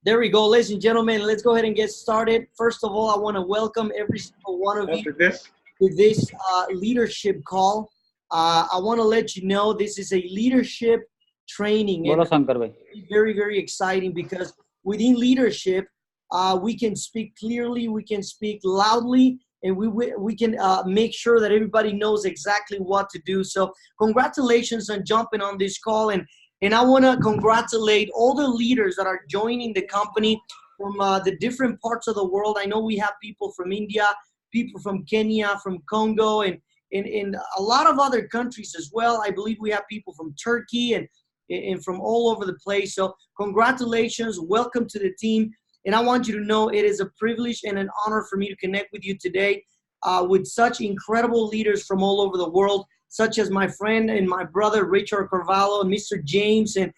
There we go, ladies and gentlemen. Let's go ahead and get started. First of all, I want to welcome every single one of you to this leadership call. I want to let you know this is a leadership training, and very, very exciting because within leadership, we can speak clearly, we can speak loudly, and we can make sure that everybody knows exactly what to do. So congratulations on jumping on this call, and I want to congratulate all the leaders that are joining the company from the different parts of the world. I know we have people from India, people from Kenya, from Congo, and a lot of other countries as well. I believe we have people from Turkey and from all over the place. So congratulations, welcome to the team. And I want you to know it is a privilege and an honor for me to connect with you today with such incredible leaders from all over the world, such as my friend and my brother, Richard Carvalho, and Mr. James, and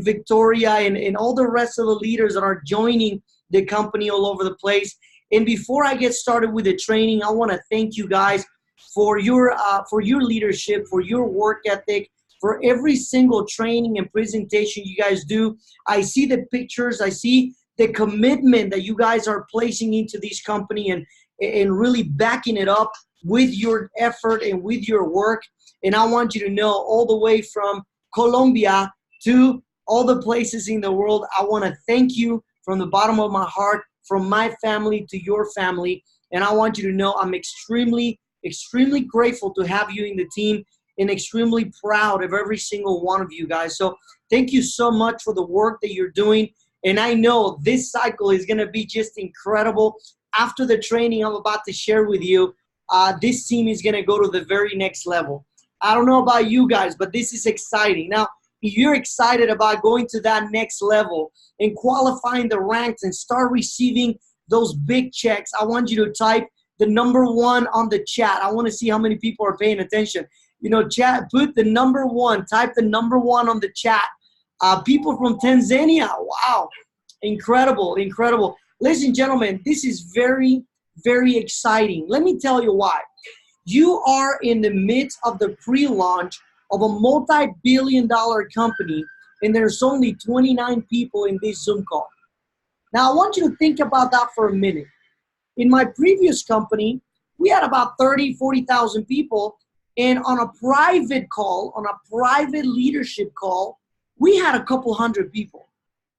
Victoria, and all the rest of the leaders that are joining the company all over the place. And before I get started with the training, I want to thank you guys for your leadership, for your work ethic, for every single training and presentation you guys do. I see the pictures, I see the commitment that you guys are placing into this company and really backing it up with your effort and with your work. And I want you to know, all the way from Colombia to all the places in the world, I want to thank you from the bottom of my heart, from my family to your family. And I want you to know I'm extremely, extremely grateful to have you in the team and extremely proud of every single one of you guys. So thank you so much for the work that you're doing. And I know this cycle is going to be just incredible. After the training I'm about to share with you, this team is going to go to the very next level. I don't know about you guys, but this is exciting. Now, if you're excited about going to that next level and qualifying the ranks and start receiving those big checks, I want you to type the number 1 on the chat. I want to see how many people are paying attention. You know, chat, put the number 1, type the number 1 on the chat. People from Tanzania, wow, incredible, incredible. Ladies and gentlemen, this is very, very exciting. Let me tell you why. You are in the midst of the pre-launch of a multi-billion-dollar company, and there's only 29 people in this Zoom call. Now, I want you to think about that for a minute. In my previous company, we had about 40,000 people, and on a private call, on a private leadership call, we had a couple hundred people.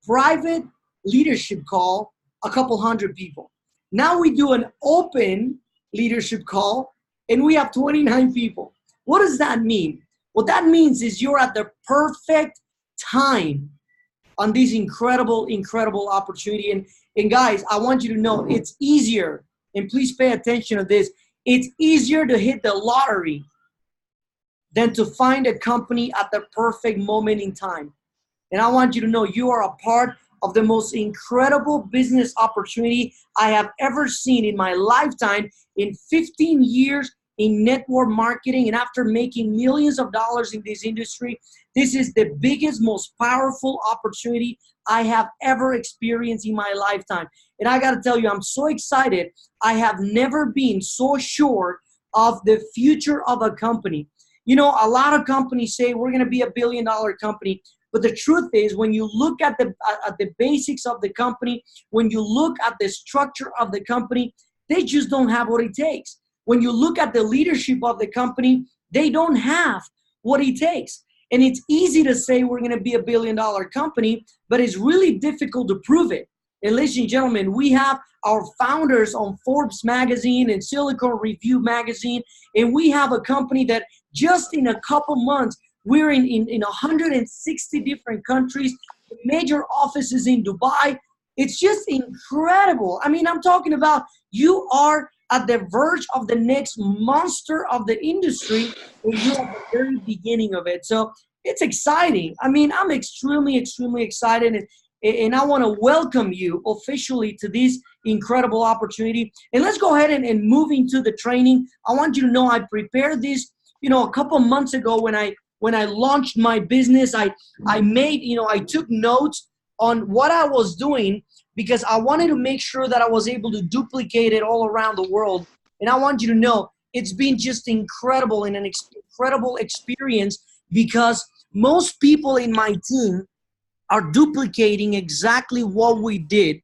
Private leadership call, a couple hundred people. Now we do an open leadership call, and we have 29 people. What does that mean? What that means is you're at the perfect time on this incredible, incredible opportunity. And guys, I want you to know it's easier, and please pay attention to this, it's easier to hit the lottery than to find a company at the perfect moment in time. And I want you to know you are a part of the most incredible business opportunity I have ever seen in my lifetime. In 15 years in network marketing, and after making millions of dollars in this industry, this is the biggest, most powerful opportunity I have ever experienced in my lifetime. And I got to tell you, I'm so excited. I have never been so sure of the future of a company. You know, a lot of companies say we're going to be $1 billion company. But the truth is, when you look at the basics of the company, when you look at the structure of the company, they just don't have what it takes. When you look at the leadership of the company, they don't have what it takes. And it's easy to say we're going to be $1 billion company, but it's really difficult to prove it. And ladies and gentlemen, we have our founders on Forbes magazine and Silicon Review magazine, and we have a company that just in a couple months, we're in 160 different countries, major offices in Dubai. It's just incredible. I mean, I'm talking about you are at the verge of the next monster of the industry, and you're at the very beginning of it. So it's exciting. I mean, I'm extremely, extremely excited, and I want to welcome you officially to this incredible opportunity. And let's go ahead and move into the training. I want you to know I prepared this, a couple months ago when I launched my business. I took notes on what I was doing because I wanted to make sure that I was able to duplicate it all around the world. And I want you to know it's been just incredible and an incredible experience because most people in my team are duplicating exactly what we did.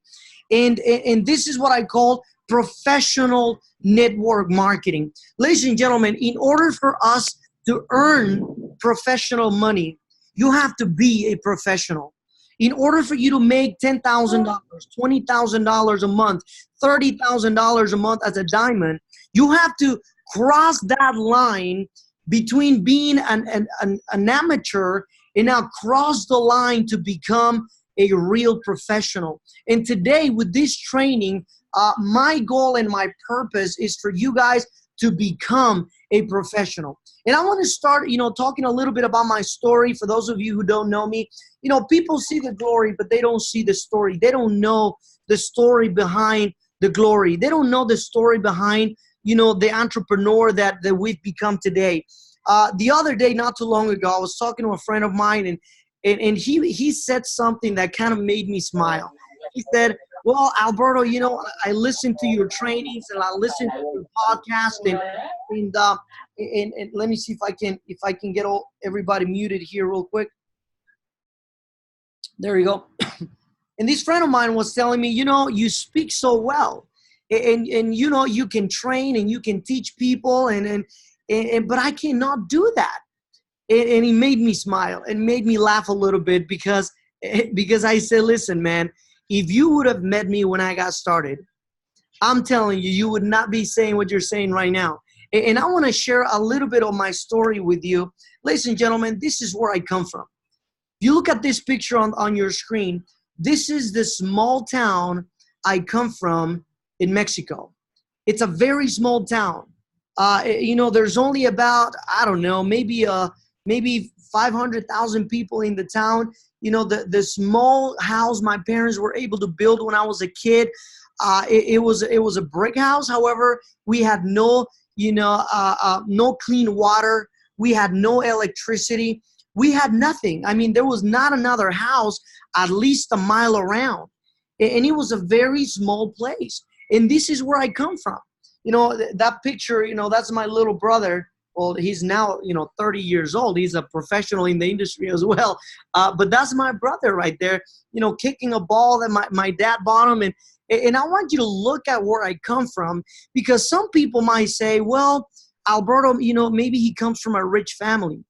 And this is what I call professional network marketing. Ladies and gentlemen, in order for us to earn professional money, you have to be a professional. In order for you to make $10,000, $20,000 a month, $30,000 a month as a diamond, you have to cross that line between being an amateur and now cross the line to become a real professional. And today with this training, my goal and my purpose is for you guys to become a professional. And I want to start, talking a little bit about my story. For those of you who don't know me, people see the glory, but they don't see the story. They don't know the story behind the glory. They don't know the story behind, the entrepreneur that we've become today. The other day, not too long ago, I was talking to a friend of mine, and he said something that kind of made me smile. He said, well, Alberto, I listen to your trainings and I listen to your podcast, and let me see if I can get everybody muted here real quick. There you go. And this friend of mine was telling me, you speak so well, and you can train and you can teach people, but I cannot do that. And he made me smile and made me laugh a little bit because I said, listen, man, if you would have met me when I got started, I'm telling you, you would not be saying what you're saying right now. And I want to share a little bit of my story with you. Ladies and gentlemen, this is where I come from. If you look at this picture on your screen, this is the small town I come from in Mexico. It's a very small town. There's only about, I don't know, maybe 500,000 people in the town. The small house my parents were able to build when I was a kid, it was a brick house. However, we had no clean water. We had no electricity. We had nothing. I mean, there was not another house at least a mile around. And it was a very small place. And this is where I come from. That picture, that's my little brother. Well, he's now, 30 years old. He's a professional in the industry as well. But that's my brother right there, kicking a ball that my dad bought him. And I want you to look at where I come from, because some people might say, well, Alberto, maybe he comes from a rich family.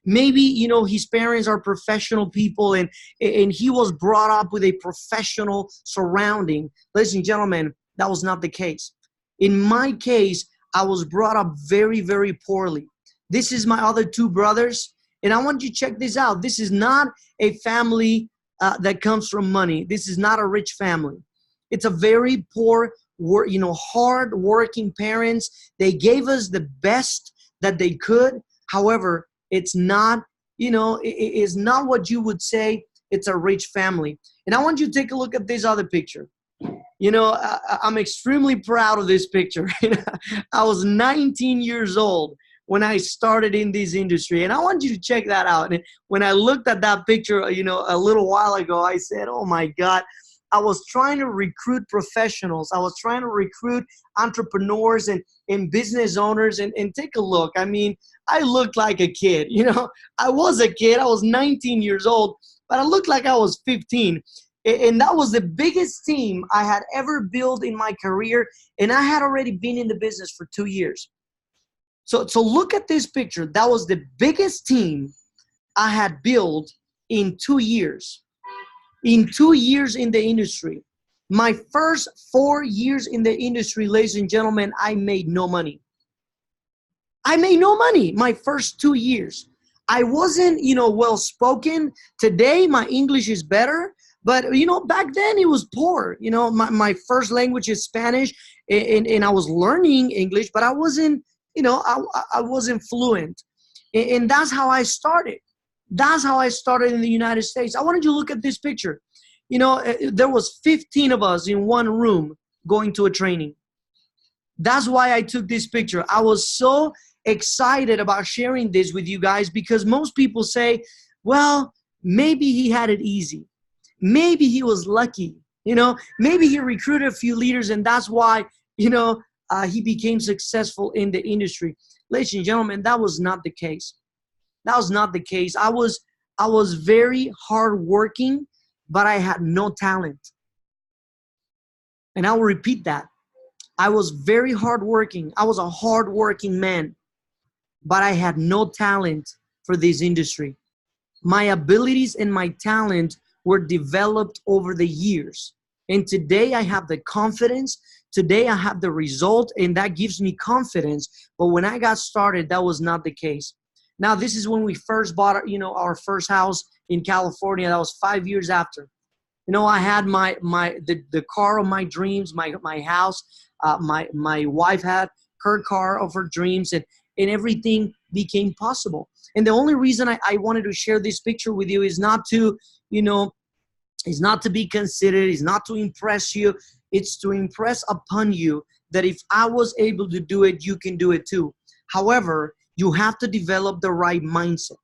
Maybe, his parents are professional people and he was brought up with a professional surrounding. Ladies and gentlemen, that was not the case. In my case, I was brought up very, very poorly. This is my other two brothers. And I want you to check this out. This is not a family that comes from money. This is not a rich family. It's a very poor, hard working parents. They gave us the best that they could. However, it's not, it is not what you would say it's a rich family. And I want you to take a look at this other picture. I'm extremely proud of this picture. I was 19 years old when I started in this industry, and I want you to check that out. And when I looked at that picture, a little while ago, I said, oh my God, I was trying to recruit professionals. I was trying to recruit entrepreneurs and business owners, and take a look. I mean, I looked like a kid, I was a kid. I was 19 years old, but I looked like I was 15. And that was the biggest team I had ever built in my career. And I had already been in the business for 2 years. So look at this picture. That was the biggest team I had built in 2 years. In 2 years in the industry. My first 4 years in the industry, ladies and gentlemen, I made no money. I made no money my first 2 years. I wasn't, well-spoken. Today, my English is better. But, back then it was poor. My first language is Spanish, and I was learning English, but I wasn't, I wasn't fluent. And that's how I started. That's how I started in the United States. I wanted you to look at this picture. There was 15 of us in one room going to a training. That's why I took this picture. I was so excited about sharing this with you guys, because most people say, well, maybe he had it easy. Maybe he was lucky, maybe he recruited a few leaders and that's why, he became successful in the industry. Ladies and gentlemen, that was not the case. That was not the case. I was I was very hardworking, but I had no talent. And I will repeat that. I was very hardworking. I was a hardworking man, but I had no talent for this industry. My abilities and my talent were developed over the years. And today I have the confidence. Today I have the result, and that gives me confidence. But when I got started, that was not the case. Now, this is when we first bought, our first house in California. That was 5 years after. I had the car of my dreams, my house. My wife had her car of her dreams, and everything became possible. And the only reason I wanted to share this picture with you is not to, is not to be considered, is not to impress you. It's to impress upon you that if I was able to do it, you can do it too. However, you have to develop the right mindset.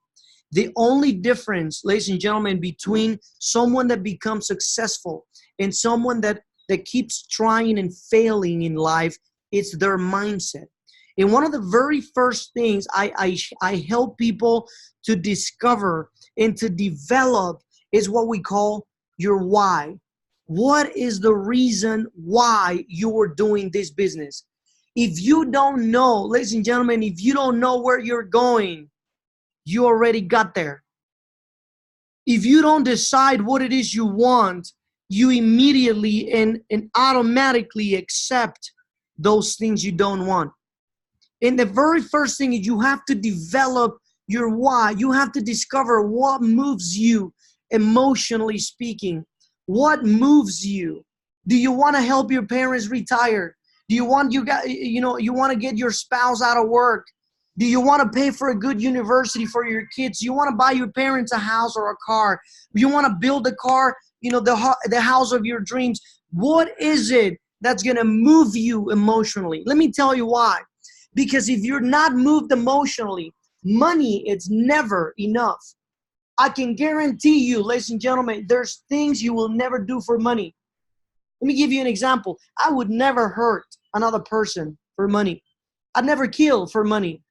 The only difference, ladies and gentlemen, between someone that becomes successful and someone that keeps trying and failing in life, it's their mindset. And one of the very first things I help people to discover and to develop is what we call your why. What is the reason why you are doing this business? If you don't know, ladies and gentlemen, if you don't know where you're going, you already got there. If you don't decide what it is you want, you immediately and automatically accept those things you don't want. And the very first thing is you have to develop your why. You have to discover what moves you emotionally speaking. What moves you? Do you want to help your parents retire? Do you want you want to get your spouse out of work? Do you want to pay for a good university for your kids? Do you want to buy your parents a house or a car? Do you want to build a car, the house of your dreams? What is it that's going to move you emotionally? Let me tell you why. Because if you're not moved emotionally, money is never enough. I can guarantee you, ladies and gentlemen, there's things you will never do for money. Let me give you an example. I would never hurt another person for money. I'd never kill for money.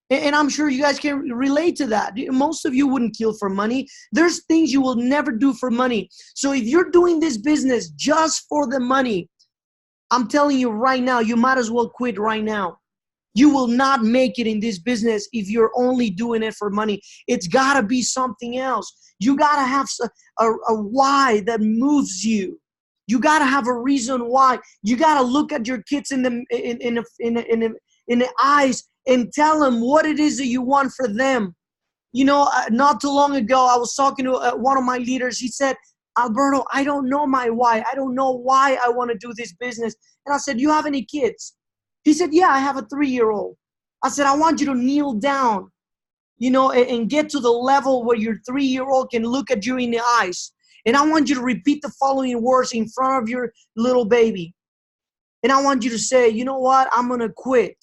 And I'm sure you guys can relate to that. Most of you wouldn't kill for money. There's things you will never do for money. So if you're doing this business just for the money, I'm telling you right now, you might as well quit right now. You will not make it in this business if you're only doing it for money. It's got to be something else. You got to have a why that moves you. You got to have a reason why. You got to look at your kids in the eyes and tell them what it is that you want for them. Not too long ago, I was talking to one of my leaders. He said, Alberto, I don't know my why. I don't know why I want to do this business. And I said, you have any kids? He said, yeah, I have a 3-year-old. I said, I want you to kneel down, and get to the level where your 3-year-old can look at you in the eyes. And I want you to repeat the following words in front of your little baby. And I want you to say, you know what? I'm going to quit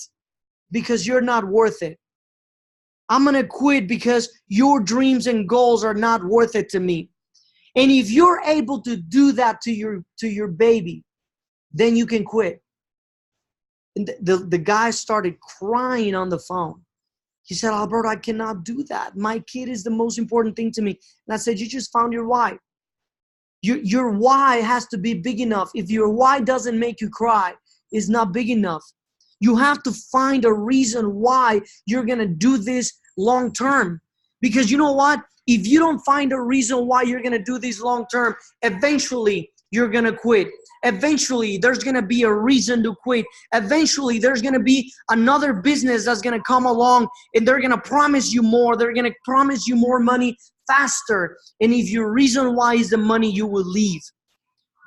because you're not worth it. I'm going to quit because your dreams and goals are not worth it to me. And if you're able to do that to your baby, then you can quit. And the guy started crying on the phone. He said, Alberto, I cannot do that. My kid is the most important thing to me. And I said, you just found your why. Your why has to be big enough. If your why doesn't make you cry, it's not big enough. You have to find a reason why you're going to do this long term. Because you know what? If you don't find a reason why you're going to do this long term, eventually you're going to quit. Eventually, there's going to be a reason to quit. Eventually, there's going to be another business that's going to come along and they're going to promise you more. They're going to promise you more money faster. And if your reason why is the money, you will leave.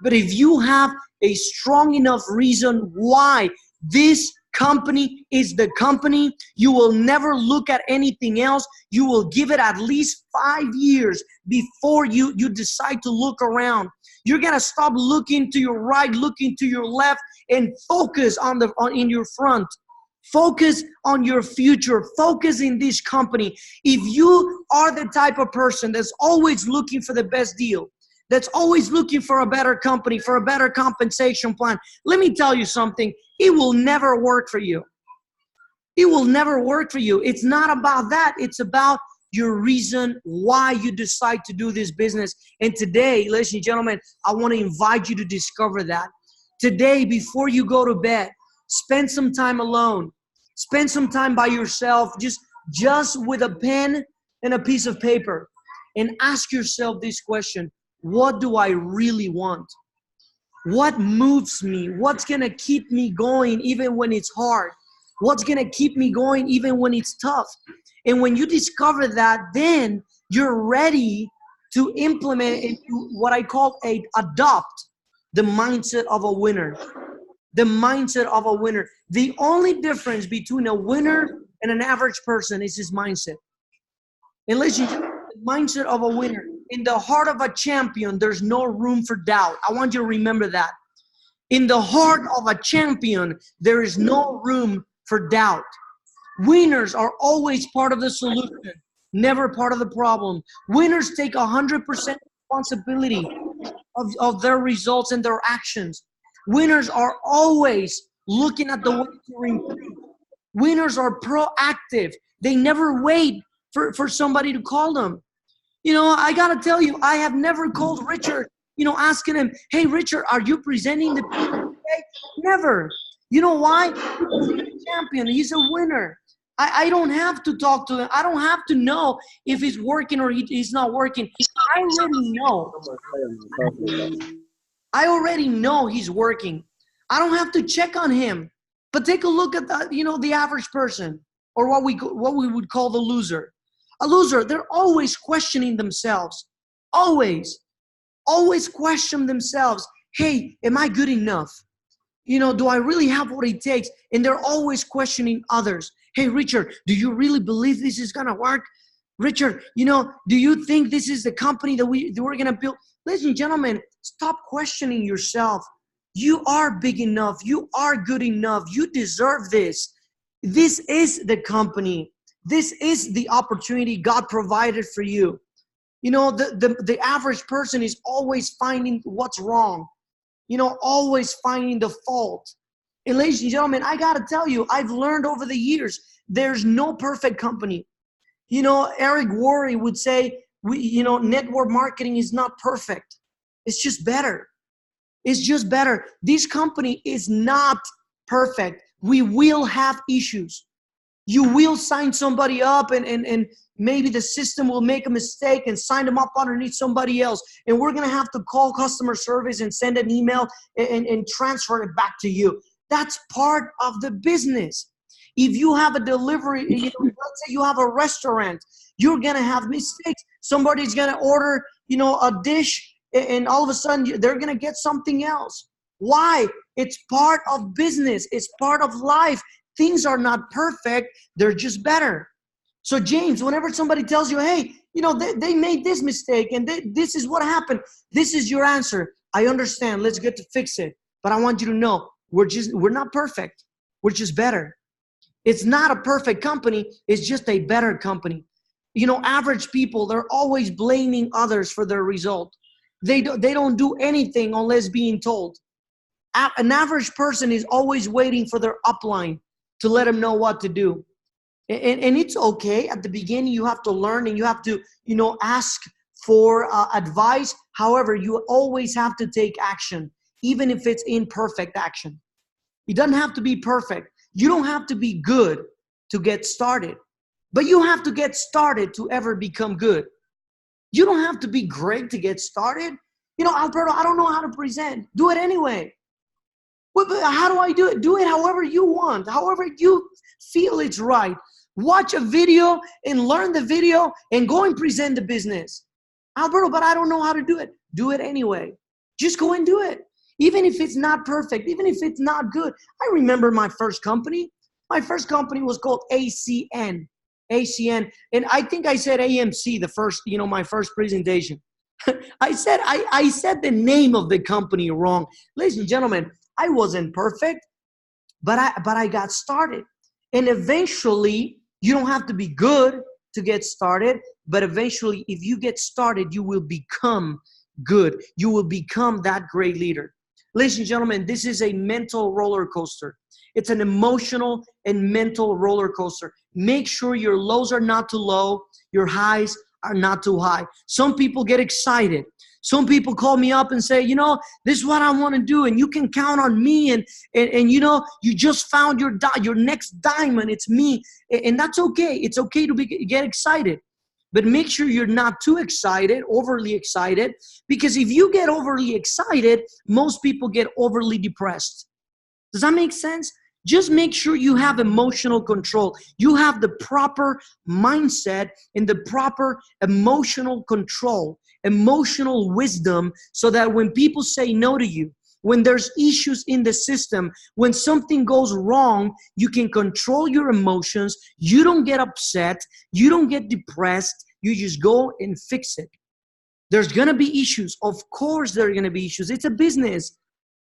But if you have a strong enough reason why this company is the company, you will never look at anything else. You will give it at least 5 years before you decide to look around. You're going to stop looking to your right, looking to your left, and focus in your front. Focus on your future. Focus in this company. If you are the type of person that's always looking for the best deal, that's always looking for a better company, for a better compensation plan, let me tell you something. It will never work for you. It will never work for you. It's not about that. It's about your reason why you decide to do this business. And today, ladies and gentlemen, I want to invite you to discover that. Today, before you go to bed, spend some time alone. Spend some time by yourself, just with a pen and a piece of paper, and ask yourself this question: what do I really want? What moves me? What's going to keep me going even when it's hard? What's going to keep me going even when it's tough? And when you discover that, then you're ready to implement into what I call adopt the mindset of a winner. The mindset of a winner. The only difference between a winner and an average person is his mindset. And listen, the mindset of a winner. In the heart of a champion, there's no room for doubt. I want you to remember that. In the heart of a champion, there is no room for doubt. Winners are always part of the solution, never part of the problem. Winners take 100% responsibility of their results and their actions. Winners are always looking at the way to improve. Winners are proactive. They never wait for somebody to call them. You know, I got to tell you, I have never called Richard, asking him, hey, Richard, are you presenting the people today? Never. You know why? Because he's a champion. He's a winner. I don't have to talk to him. I don't have to know if he's working or he's not working. I already know. I already know he's working. I don't have to check on him. But take a look at the average person, or what we would call the loser. A loser, they're always questioning themselves. Always question themselves. Hey, am I good enough? Do I really have what it takes? And they're always questioning others. Hey, Richard, do you really believe this is going to work? Richard, do you think this is the company that we're going to build? Ladies and gentlemen, stop questioning yourself. You are big enough. You are good enough. You deserve this. This is the company. This is the opportunity God provided for you. The average person is always finding what's wrong. Always finding the fault. And ladies and gentlemen, I got to tell you, I've learned over the years, there's no perfect company. Eric Worre would say, network marketing is not perfect. It's just better. It's just better. This company is not perfect. We will have issues. You will sign somebody up and maybe the system will make a mistake and sign them up underneath somebody else. And we're going to have to call customer service and send an email and transfer it back to you. That's part of the business. If you have a delivery, let's say you have a restaurant, you're going to have mistakes. Somebody's going to order, a dish, and all of a sudden they're going to get something else. Why? It's part of business. It's part of life. Things are not perfect. They're just better. So James, whenever somebody tells you, hey, they made this mistake and this is what happened, this is your answer. I understand. Let's get to fix it. But I want you to know, we're not perfect. We're just better. It's not a perfect company. It's just a better company. Average people, they're always blaming others for their result. They don't do anything unless being told. An average person is always waiting for their upline to let them know what to do. And it's okay. At the beginning, you have to learn and you have to, ask for advice. However, you always have to take action, even if it's imperfect action. It doesn't have to be perfect. You don't have to be good to get started, but you have to get started to ever become good. You don't have to be great to get started. Alberto, I don't know how to present. Do it anyway. But how do I do it? Do it however you want, however you feel it's right. Watch a video and learn the video and go and present the business. Alberto, but I don't know how to do it. Do it anyway. Just go and do it. Even if it's not perfect, even if it's not good. I remember my first company. My first company was called ACN. And I think I said AMC my first presentation. I said the name of the company wrong. Ladies and gentlemen, I wasn't perfect, but I got started. And eventually, you don't have to be good to get started, but eventually, if you get started, you will become good. You will become that great leader. Ladies and gentlemen, this is a mental roller coaster. It's an emotional and mental roller coaster. Make sure your lows are not too low, your highs are not too high. Some people get excited. Some people call me up and say, this is what I want to do, and you can count on me, and you just found your next diamond. It's me, and that's okay. It's okay to get excited. But make sure you're not too excited, overly excited, because if you get overly excited, most people get overly depressed. Does that make sense? Just make sure you have emotional control. You have the proper mindset and the proper emotional control, emotional wisdom, so that when people say no to you, when there's issues in the system, when something goes wrong, you can control your emotions. You don't get upset. You don't get depressed. You just go and fix it. There's going to be issues. Of course there are going to be issues. It's a business.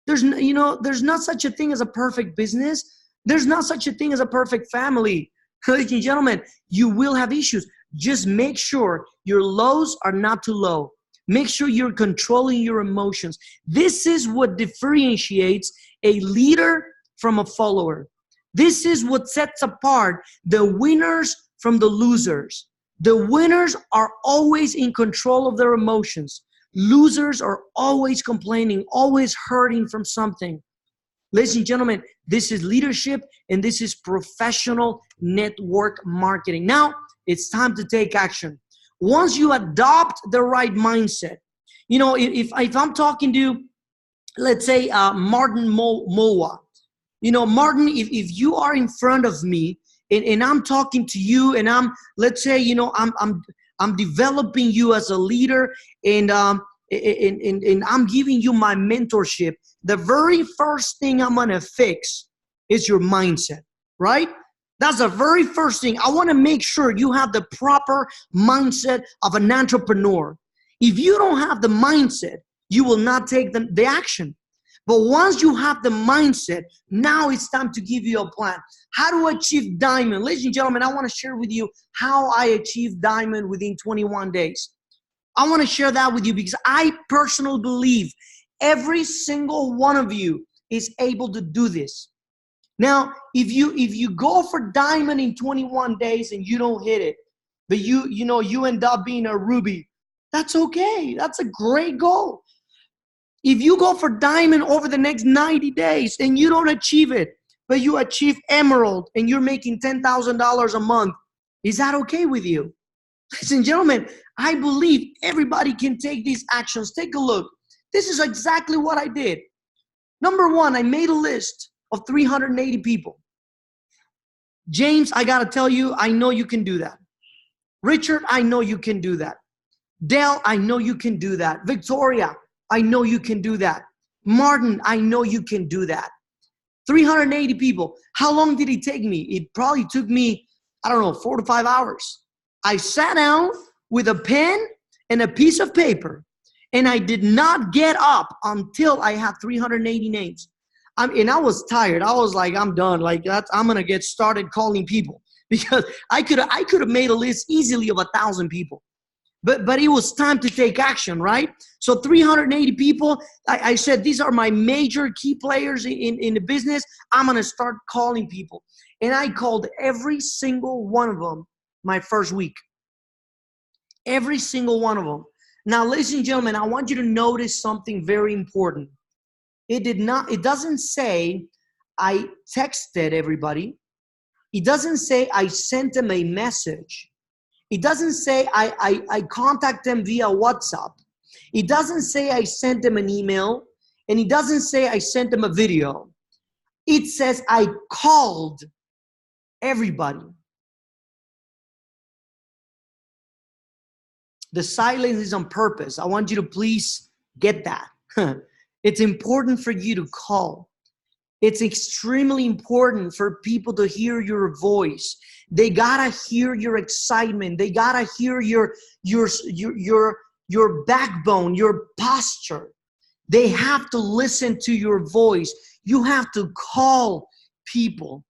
There's not such a thing as a perfect business. There's not such a thing as a perfect family. Ladies and gentlemen, you will have issues. Just make sure your lows are not too low. Make sure you're controlling your emotions. This is what differentiates a leader from a follower. This is what sets apart the winners from the losers. The winners are always in control of their emotions. Losers are always complaining, always hurting from something. Ladies and gentlemen, this is leadership, and this is professional network marketing. Now, it's time to take action. Once you adopt the right mindset, if I'm talking to, let's say, Martin Moa, Martin, if you are in front of me and I'm talking to you, and let's say, I'm developing you as a leader, and I'm giving you my mentorship, the very first thing I'm going to fix is your mindset, right? That's the very first thing. I want to make sure you have the proper mindset of an entrepreneur. If you don't have the mindset, you will not take the action. But once you have the mindset, now it's time to give you a plan. How to achieve diamond. Ladies and gentlemen, I want to share with you how I achieved diamond within 21 days. I want to share that with you because I personally believe every single one of you is able to do this. Now, if you go for diamond in 21 days and you don't hit it, but you end up being a ruby, that's okay. That's a great goal. If you go for diamond over the next 90 days and you don't achieve it, but you achieve emerald and you're making $10,000 a month, is that okay with you? Ladies and gentlemen, I believe everybody can take these actions. Take a look. This is exactly what I did. Number one, I made a list of 380 people. James, I got to tell you, I know you can do that. Richard, I know you can do that. Dale, I know you can do that. Victoria, I know you can do that. Martin, I know you can do that. 380 people. How long did it take me? It probably took me, 4 to 5 hours. I sat down with a pen and a piece of paper, and I did not get up until I had 380 names. And I was tired. I was like, I'm done. I'm gonna get started calling people, because I could have made a list easily of 1,000 people. But it was time to take action, right? So 380 people, I said, these are my major key players in the business. I'm going to start calling people. And I called every single one of them my first week. Every single one of them. Now, ladies and gentlemen, I want you to notice something very important. It doesn't say I texted everybody. It doesn't say I sent them a message. It doesn't say I contact them via WhatsApp. It doesn't say I sent them an email. And it doesn't say I sent them a video. It says I called everybody. The silence is on purpose. I want you to please get that. It's important for you to call. It's extremely important for people to hear your voice. They gotta hear your excitement. They gotta hear your backbone, your posture. They have to listen to your voice. You have to call people.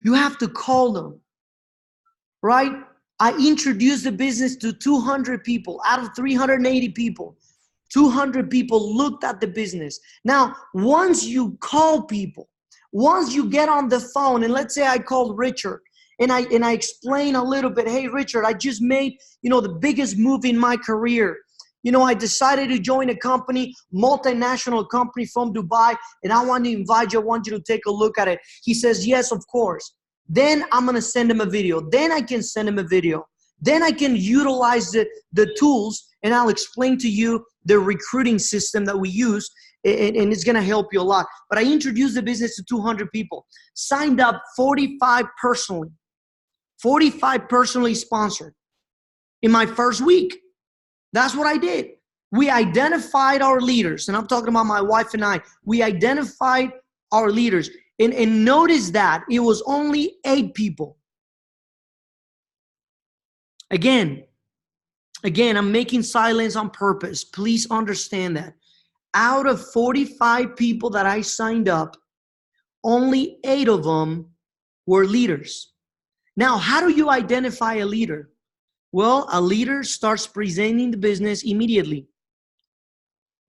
You have to call them, right? I introduced the business to 200 people out of 380 people. 200 people looked at the business. Now, once you call people, once you get on the phone, and let's say I called Richard, and I explain a little bit, hey, Richard, I just made, the biggest move in my career. I decided to join a company, multinational company from Dubai, and I want to invite you. I want you to take a look at it. He says, yes, of course. Then I'm going to send him a video. Then I can send him a video. Then I can utilize the tools, and I'll explain to you the recruiting system that we use, and it's going to help you a lot. But I introduced the business to 200 people, signed up 45 personally sponsored in my first week. That's what I did. We identified our leaders, and I'm talking about my wife and I. We identified our leaders, and notice that it was only 8 people. Again, I'm making silence on purpose. Please understand that. Out of 45 people that I signed up, only 8 of them were leaders. Now, how do you identify a leader? Well, a leader starts presenting the business immediately.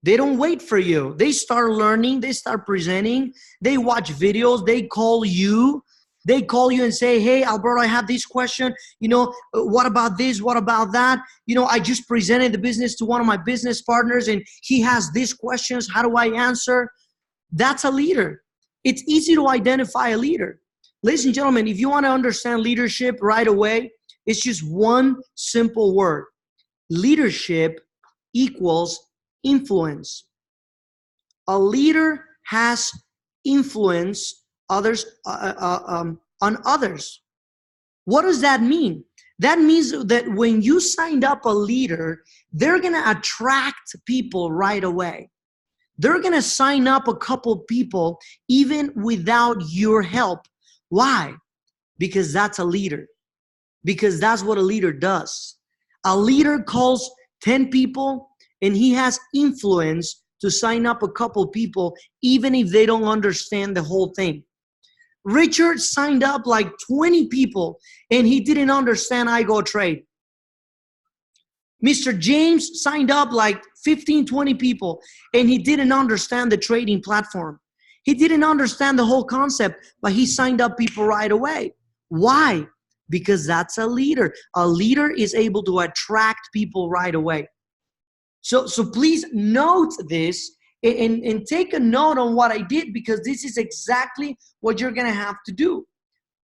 They don't wait for you. They start learning. They start presenting. They watch videos. They call you. They call you and say, hey, Alberto, I have this question. What about this? What about that? I just presented the business to one of my business partners, and he has these questions. How do I answer? That's a leader. It's easy to identify a leader. Ladies and gentlemen, if you want to understand leadership right away, it's just one simple word. Leadership equals influence. A leader has influence on others. What does that mean? That means that when you signed up a leader, they're going to attract people right away. They're going to sign up a couple people even without your help. Why? Because that's a leader. Because that's what a leader does. A leader calls 10 people, and he has influence to sign up a couple people, even if they don't understand the whole thing. Richard signed up like 20 people, and he didn't understand iGoTrade. Mr. James signed up like 15, 20 people, and he didn't understand the trading platform. He didn't understand the whole concept, but he signed up people right away. Why? Because that's a leader. A leader is able to attract people right away. So please note this and take a note on what I did, because this is exactly what you're going to have to do.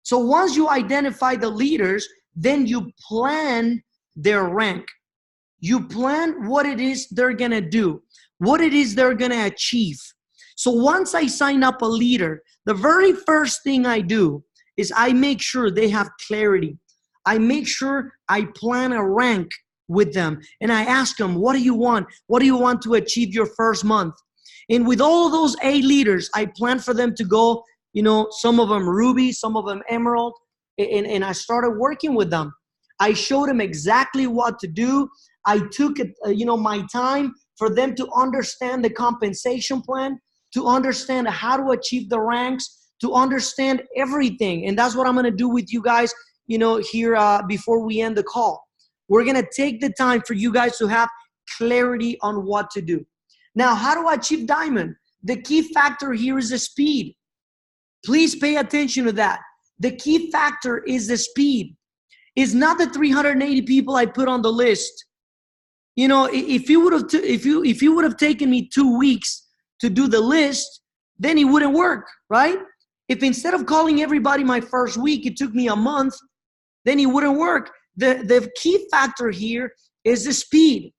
So once you identify the leaders, then you plan their rank. You plan what it is they're going to do, what it is they're going to achieve. So once I sign up a leader, the very first thing I do is I make sure they have clarity. I make sure I plan a rank with them, and I ask them, what do you want? What do you want to achieve your first month? And with all of those 8 leaders, I plan for them to go, some of them Ruby, some of them Emerald, and I started working with them. I showed them exactly what to do. I took my time for them to understand the compensation plan, to understand how to achieve the ranks, to understand everything. And that's what I'm going to do with you guys, here before we end the call. We're going to take the time for you guys to have clarity on what to do. Now, how do I achieve diamond? The key factor here is the speed. Please pay attention to that. The key factor is the speed. It's not the 380 people I put on the list. If you would have taken me 2 weeks to do the list, then it wouldn't work, right? If instead of calling everybody my first week, it took me a month, then it wouldn't work. The key factor here is the speed.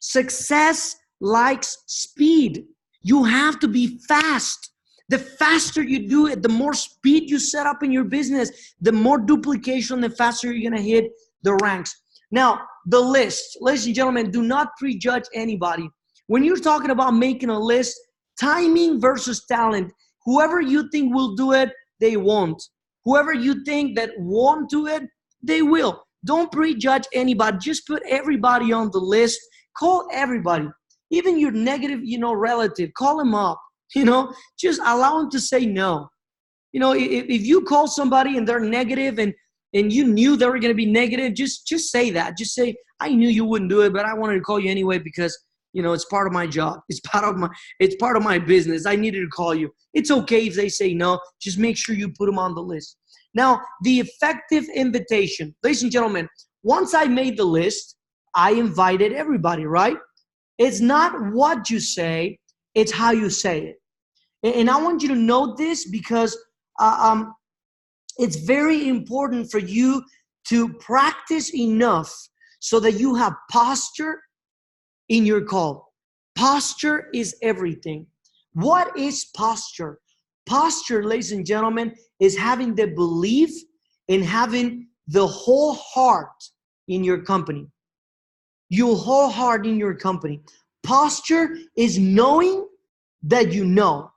Success likes speed. You have to be fast. The faster you do it, the more speed you set up in your business, the more duplication, the faster you're going to hit the ranks. Now, the list. Ladies and gentlemen, do not prejudge anybody. When you're talking about making a list, timing versus talent. Whoever you think will do it, they won't. Whoever you think that won't do it, they will. Don't prejudge anybody. Just put everybody on the list. Call everybody. Even your negative, relative. Call them up. Just allow them to say no. If you call somebody and they're negative and you knew they were going to be negative, just say that. Just say, I knew you wouldn't do it, but I wanted to call you anyway because, You know, it's part of my job. It's part of my business. I needed to call you. It's okay if they say no. Just make sure you put them on the list. Now, the effective invitation. Ladies and gentlemen, once I made the list, I invited everybody, right? It's not what you say, it's how you say it. And I want you to know this because it's very important for you to practice enough so that you have posture in your call. Posture is everything. What is posture? Posture, ladies and gentlemen, is having the belief and having the whole heart in your company. Your whole heart in your company. Posture is knowing that you know.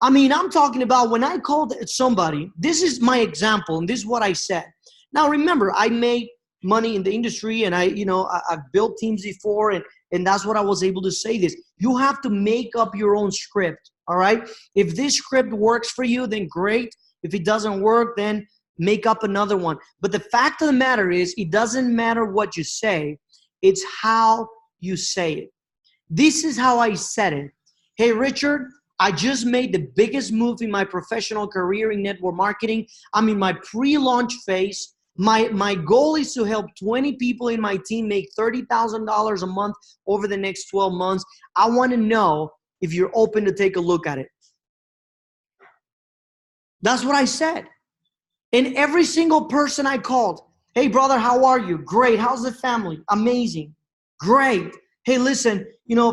I mean, I'm talking about when I called somebody, this is my example, and this is what I said. Now, remember, I made money in the industry, and I've built teams before, and that's what I was able to say this. You have to make up your own script, all right? If this script works for you, then great. If it doesn't work, then make up another one. But the fact of the matter is, it doesn't matter what you say. It's how you say it. This is how I said it. Hey, Richard, I just made the biggest move in my professional career in network marketing. I'm in my pre-launch phase. My goal is to help 20 people in my team make $30,000 a month over the next 12 months. I want to know if you're open to take a look at it. That's what I said. And every single person I called, hey, brother, how are you? Great. How's the family? Amazing. Great. Hey, listen,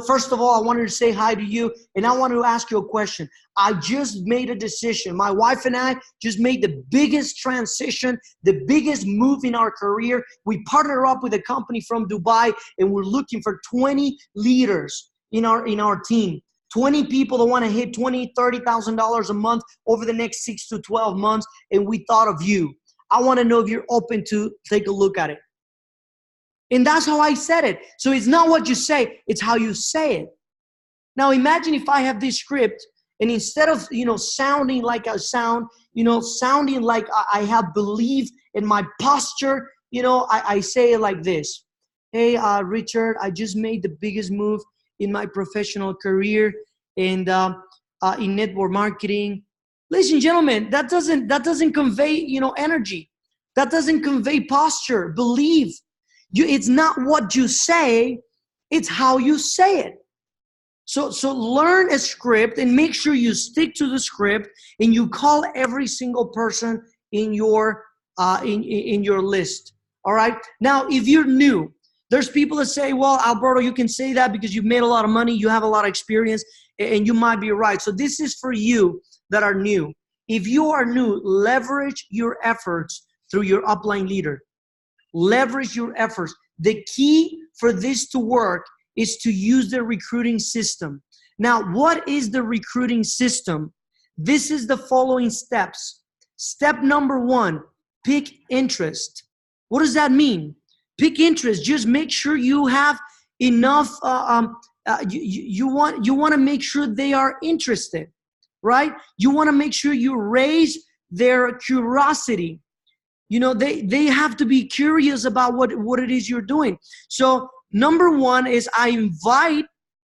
first of all, I wanted to say hi to you, and I want to ask you a question. I just made a decision. My wife and I just made the biggest transition, the biggest move in our career. We partnered up with a company from Dubai, and we're looking for 20 leaders in our team. 20 people that want to hit $20,000, $30,000 a month over the next 6 to 12 months, and we thought of you. I want to know if you're open to take a look at it. And that's how I said it. So it's not what you say, it's how you say it. Now imagine if I have this script, and instead of, sounding like I sound, sounding like I have belief in my posture, I say it like this. Hey, Richard, I just made the biggest move in my professional career and in network marketing. Ladies and gentlemen, that doesn't convey, energy. That doesn't convey posture, belief. It's not what you say, it's how you say it. So learn a script and make sure you stick to the script, and you call every single person in your list. All right. Now, if you're new, there's people that say, well, Alberto, you can say that because you've made a lot of money, you have a lot of experience, and you might be right. So this is for you that are new. If you are new, leverage your efforts through your upline leader. Leverage your efforts. The key for this to work is to use the recruiting system. Now, what is the recruiting system? This is the following steps. Step number 1, pick interest. What does that mean? Pick interest. Just make sure you have enough. You want to make sure they are interested, right? You want to make sure you raise their curiosity. They have to be curious about what it is you're doing. So number 1 is I invite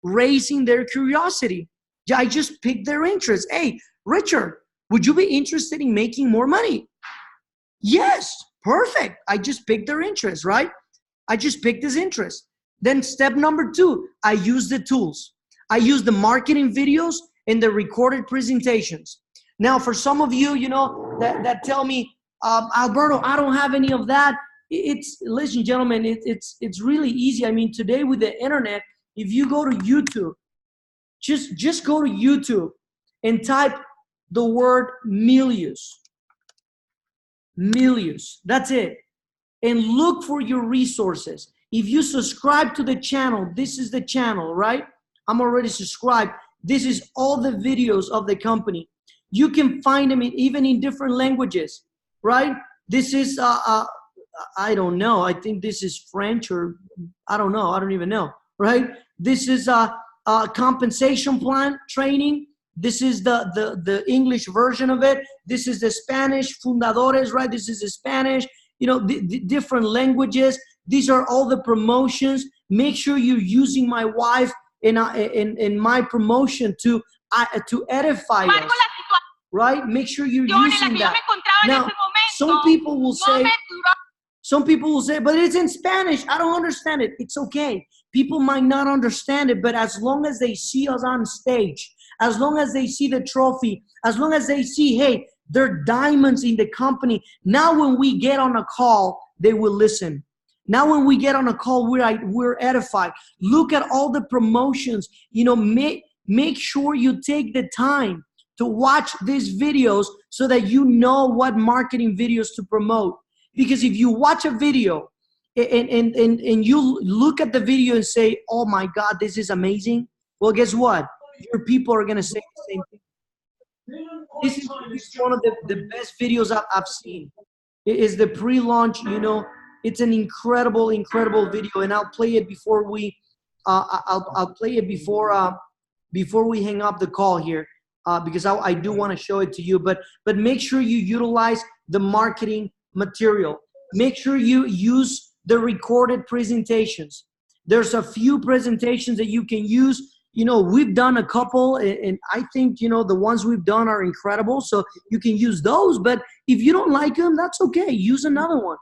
raising their curiosity. I just pick their interest. Hey, Richard, would you be interested in making more money? Yes, perfect. I just picked their interest, right? I just picked his interest. Then step number 2, I use the tools. I use the marketing videos and the recorded presentations. Now, for some of you, that tell me, Alberto, I don't have any of that. Ladies and gentlemen, it's really easy. I mean, today with the internet, if you go to YouTube, just go to YouTube and type the word Milius. Milius, that's it. And look for your resources. If you subscribe to the channel, this is the channel, right? I'm already subscribed. This is all the videos of the company. You can find them even in different languages. Right? This is, I don't know. I think this is French, or I don't know. I don't even know. Right? This is a compensation plan training. This is the English version of it. This is the Spanish fundadores, right? This is the Spanish, the different languages. These are all the promotions. Make sure you're using my wife in my promotion to edify us, right? Make sure you're using that. Now, some people will say, but it's in Spanish. I don't understand it. It's okay. People might not understand it, but as long as they see us on stage, as long as they see the trophy, as long as they see, hey, they're diamonds in the company. Now when we get on a call, they will listen. Now when we get on a call, we're edified. Look at all the promotions. You know, make sure you take the time to watch these videos so that you know what marketing videos to promote. Because if you watch a video and you look at the video and say, oh my God, this is amazing. Well, guess what? Your people are going to say the same thing. This is one of the best videos I've seen. It is the pre-launch, you know, it's an incredible video, and I'll play it before we, I'll play it before we hang up the call here, because I do want to show it to you. But make sure you utilize the marketing material. Make sure you use the recorded presentations. There's a few presentations that you can use. You know, we've done a couple, and I think, you know, the ones we've done are incredible. So you can use those, but if you don't like them, that's okay. Use another one.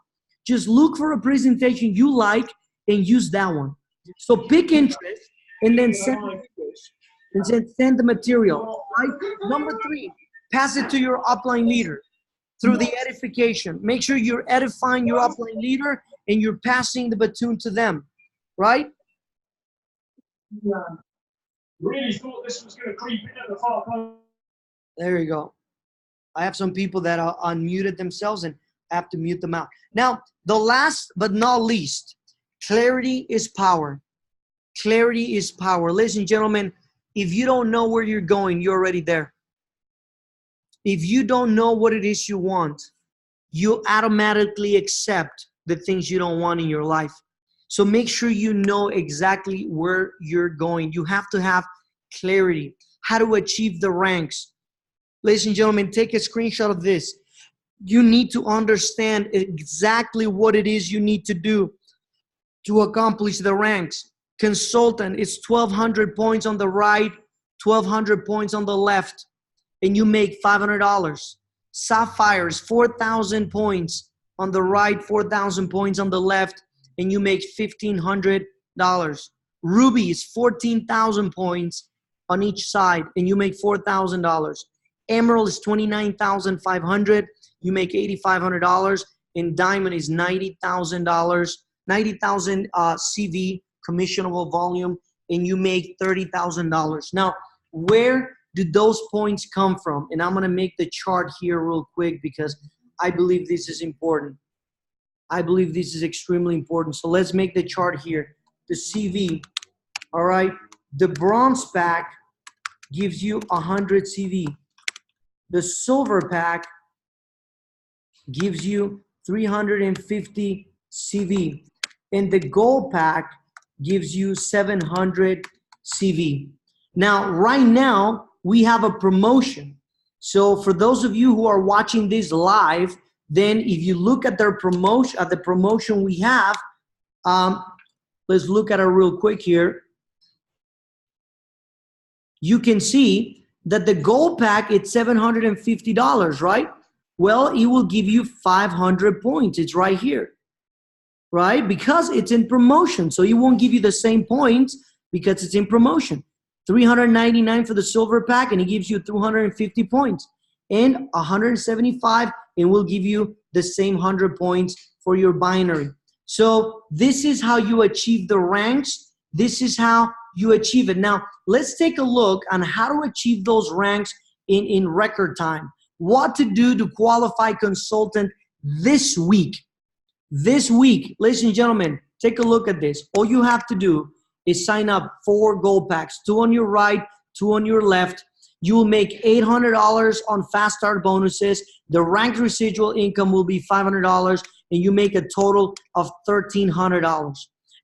Just look for a presentation you like and use that one. So pick interest and then send the material, right? Number 3, pass it to your upline leader through the edification. Make sure you're edifying your upline leader and you're passing the baton to them, right? Yeah. Really thought this was going to creep into the far corner. There you go. I have some people that are unmuted themselves and I have to mute them out. Now, the last but not least, clarity is power. Clarity is power. Ladies and gentlemen, if you don't know where you're going, you're already there. If you don't know what it is you want, you automatically accept the things you don't want in your life. So make sure you know exactly where you're going. You have to have clarity, how to achieve the ranks. Ladies and gentlemen, take a screenshot of this. You need to understand exactly what it is you need to do to accomplish the ranks. Consultant is 1,200 points on the right, 1,200 points on the left, and you make $500. Sapphire is 4,000 points on the right, 4,000 points on the left, and you make $1,500. Ruby is 14,000 points on each side, and you make $4,000. Emerald is 29,500. You make $8,500. And Diamond is $90,000, 90,000 CV, commissionable volume, and you make $30,000. Now, where do those points come from? And I'm going to make the chart here real quick because I believe this is important. I believe this is extremely important. So let's make the chart here. The CV, all right? The bronze pack gives you 100 CV. The silver pack gives you 350 CV. And the gold pack gives you 700 CV. Now, right now, we have a promotion. So for those of you who are watching this live, then if you look at their promotion, at the promotion we have, let's look at it real quick here. You can see that the gold pack, it's $750, right? Well, it will give you 500 points. It's right here, right? Because it's in promotion. So it won't give you the same points because it's in promotion. $399 for the silver pack, and it gives you 250 points. And 175, and we'll give you the same 100 points for your binary. So this is how you achieve the ranks. This is how you achieve it. Now, let's take a look on how to achieve those ranks in record time. What to do to qualify consultant this week. This week, ladies and gentlemen, take a look at this. All you have to do is sign up 4 gold packs, 2 on your right, 2 on your left. You will make $800 on fast start bonuses. The ranked residual income will be $500, and you make a total of $1,300.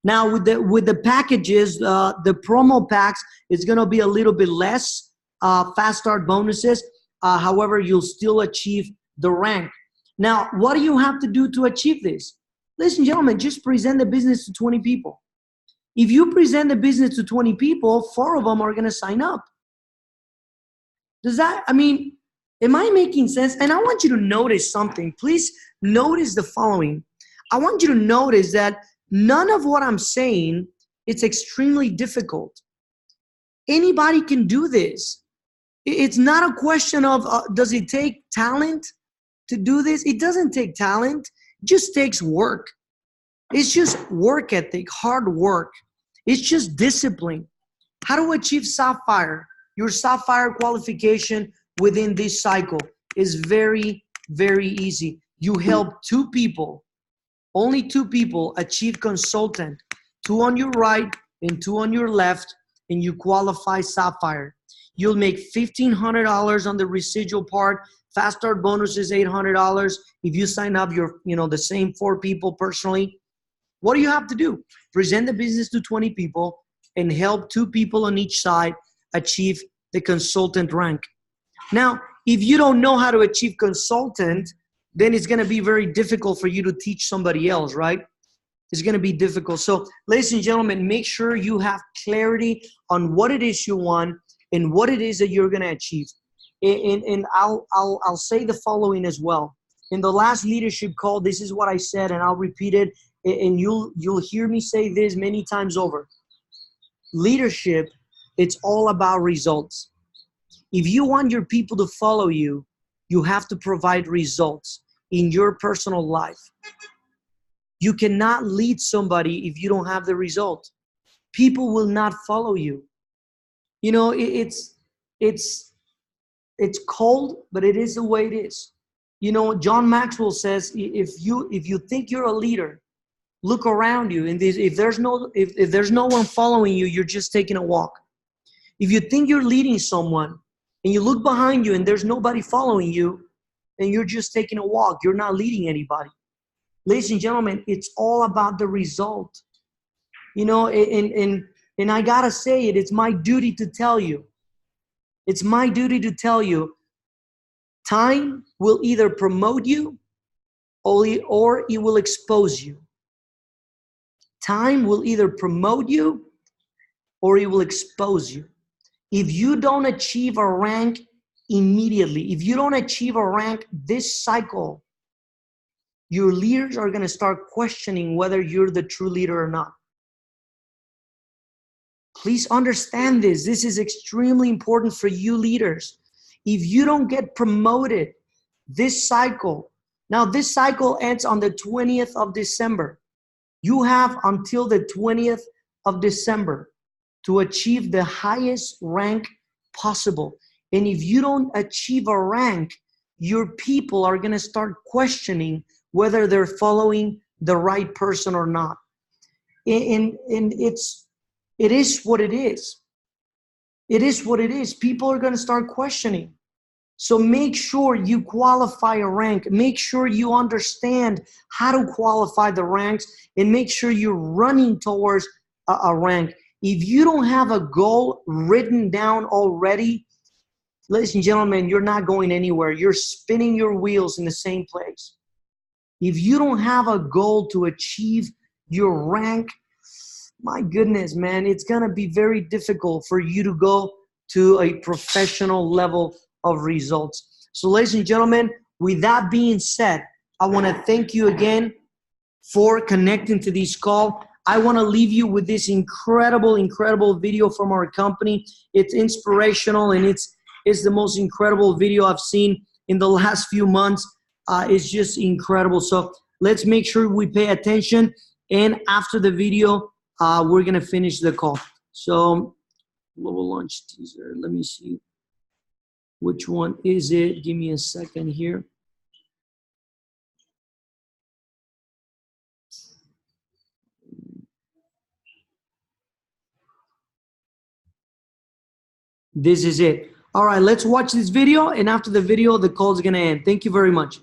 Now, with the packages, the promo packs is going to be a little bit less fast start bonuses. However, you'll still achieve the rank. Now, what do you have to do to achieve this? Ladies and gentlemen, just present the business to 20 people. If you present the business to 20 people, 4 of them are going to sign up. Does that, I mean, am I making sense? And I want you to notice something. Please notice the following. I want you to notice that none of what I'm saying, it's extremely difficult. Anybody can do this. It's not a question of, does it take talent to do this? It doesn't take talent. It just takes work. It's just work ethic, hard work. It's just discipline. How to achieve Sapphire? Your Sapphire qualification within this cycle is very, very easy. You help 2 people, only 2 people achieve consultant, 2 on your right and 2 on your left, and you qualify Sapphire. You'll make $1,500 on the residual part. Fast start bonus is $800. If you sign up the same 4 people personally, what do you have to do? Present the business to 20 people and help 2 people on each side achieve the consultant rank. Now, if you don't know how to achieve consultant, then it's going to be very difficult for you to teach somebody else, right? It's going to be difficult. So, ladies and gentlemen, make sure you have clarity on what it is you want and what it is that you're going to achieve. And I'll say the following as well. In the last leadership call, this is what I said, and I'll repeat it, and you'll hear me say this many times over. Leadership, it's all about results. If you want your people to follow you, you have to provide results in your personal life. You cannot lead somebody if you don't have the result. People will not follow you. You know, it's cold, but it is the way it is. You know, John Maxwell says, if you think you're a leader, look around you, and if there's no one following you, you're just taking a walk. If you think you're leading someone and you look behind you and there's nobody following you, then you're just taking a walk. You're not leading anybody. Ladies and gentlemen, it's all about the result. You know, and I gotta say it, it's my duty to tell you. It's my duty to tell you, time will either promote you or it will expose you. Time will either promote you or it will expose you. If you don't achieve a rank immediately, if you don't achieve a rank this cycle, your leaders are going to start questioning whether you're the true leader or not. Please understand this. This is extremely important for you leaders. If you don't get promoted this cycle, now this cycle ends on the 20th of December. You have until the 20th of December to achieve the highest rank possible. And if you don't achieve a rank, your people are going to start questioning whether they're following the right person or not. And it is what it is. It is what it is. People are going to start questioning. So make sure you qualify a rank. Make sure you understand how to qualify the ranks, and make sure you're running towards a rank. If you don't have a goal written down already, ladies and gentlemen, you're not going anywhere. You're spinning your wheels in the same place. If you don't have a goal to achieve your rank, my goodness, man, it's going to be very difficult for you to go to a professional level of results. So, ladies and gentlemen, with that being said, I want to thank you again for connecting to this call. I want to leave you with this incredible, incredible video from our company. It's inspirational, and it's the most incredible video I've seen in the last few months. It's just incredible. So let's make sure we pay attention. And after the video, we're going to finish the call. So global launch teaser. Let me see. Which one is it? Give me a second here. This is it. All right, let's watch this video, and after the video, the call is going to end. Thank you very much.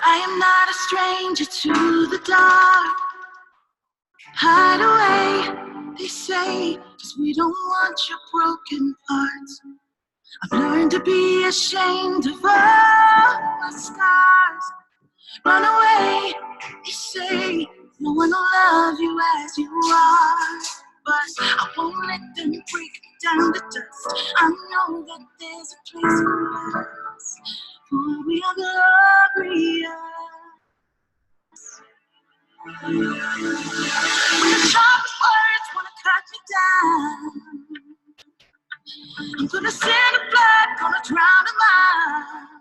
I am not a stranger to the dark. Hide away, they say, 'cause we don't want your broken parts. I've learned to be ashamed of all my scars. Run away, you say, no one will love you as you are. But I won't let them break me down to dust. I know that there's a place for us, for we are glorious. When the sharpest words wanna cut me down, I'm gonna send the blood, gonna drown the mind.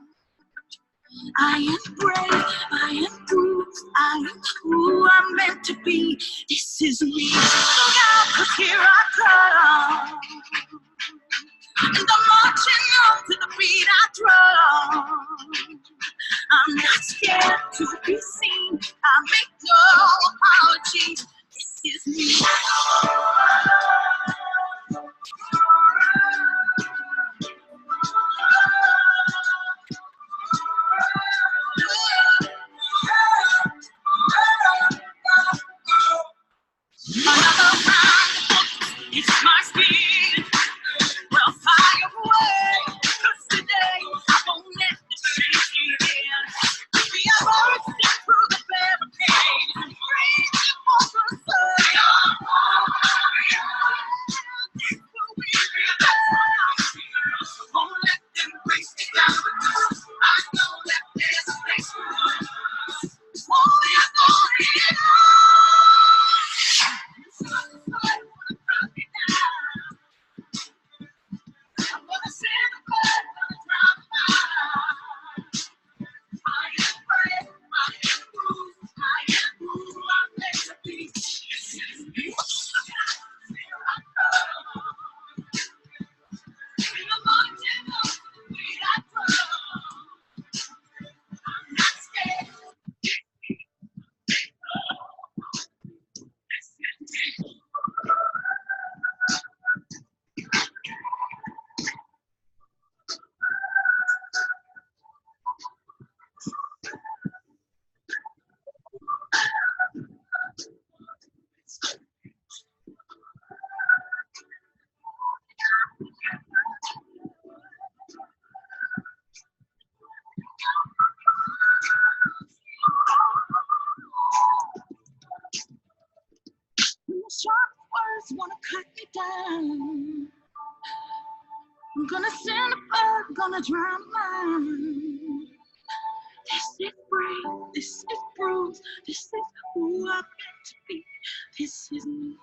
I am brave, I am bruised, I am who I'm meant to be. This is me. Look out, 'cause here I come. And I'm marching on to the beat I drum. I'm not scared to be seen. I make no apologies. This is me. Another round, it's my speed. Well, fire away, 'cause today I won't let the shit get in. We are bursting through the barricades and reaching for the sun. That's what we do. Won't let them break me down. I know that there's a place for us. Only I'm going on. I'm gonna send the blood, gonna drown the mind. I am brave, I am bruised, I am who I'm meant to be. This is me. Here I come. In the mountain of the way I come. I'm not scared. When the sharp words wanna cut me down, I'm gonna send a bird, gonna drown mine. This is brave, this is bruised, this is who I'm meant to be. This is me.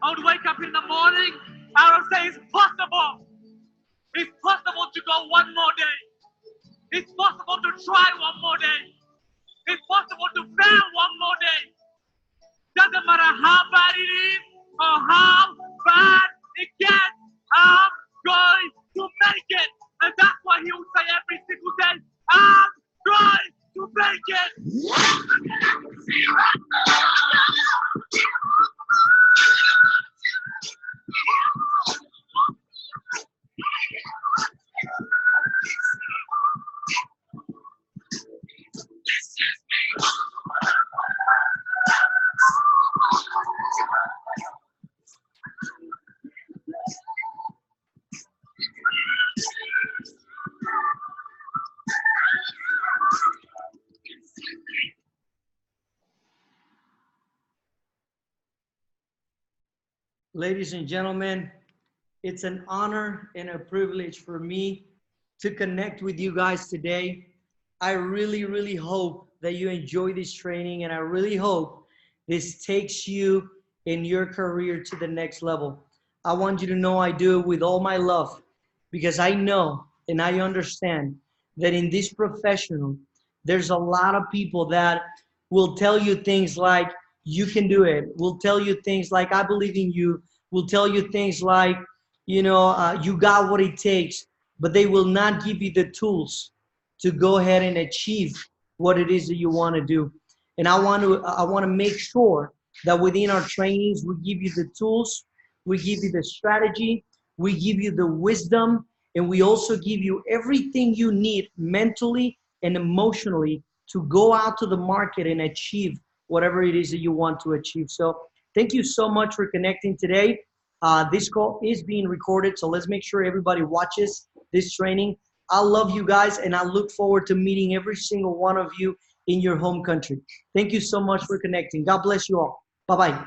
I would wake up in the morning, I would say it's possible. It's possible to go one more day. It's possible to try one more day. It's possible to fail one more day. Doesn't matter how bad it is or how bad it gets, I'm going to make it. And that's why he would say every single day, I'm going to make it. Ladies and gentlemen, it's an honor and a privilege for me to connect with you guys today. I really, really hope that you enjoy this training, and I really hope this takes you in your career to the next level. I want you to know I do it with all my love, because I know and I understand that in this profession, there's a lot of people that will tell you things like, you can do it, will tell you things like, I believe in you, will tell you things like, you got what it takes, but they will not give you the tools to go ahead and achieve what it is that you want to do. And I want to make sure that within our trainings, we give you the tools, we give you the strategy, we give you the wisdom, and we also give you everything you need mentally and emotionally to go out to the market and achieve whatever it is that you want to achieve. So thank you so much for connecting today. This call is being recorded, so let's make sure everybody watches this training. I love you guys, and I look forward to meeting every single one of you in your home country. Thank you so much for connecting. God bless you all. Bye-bye.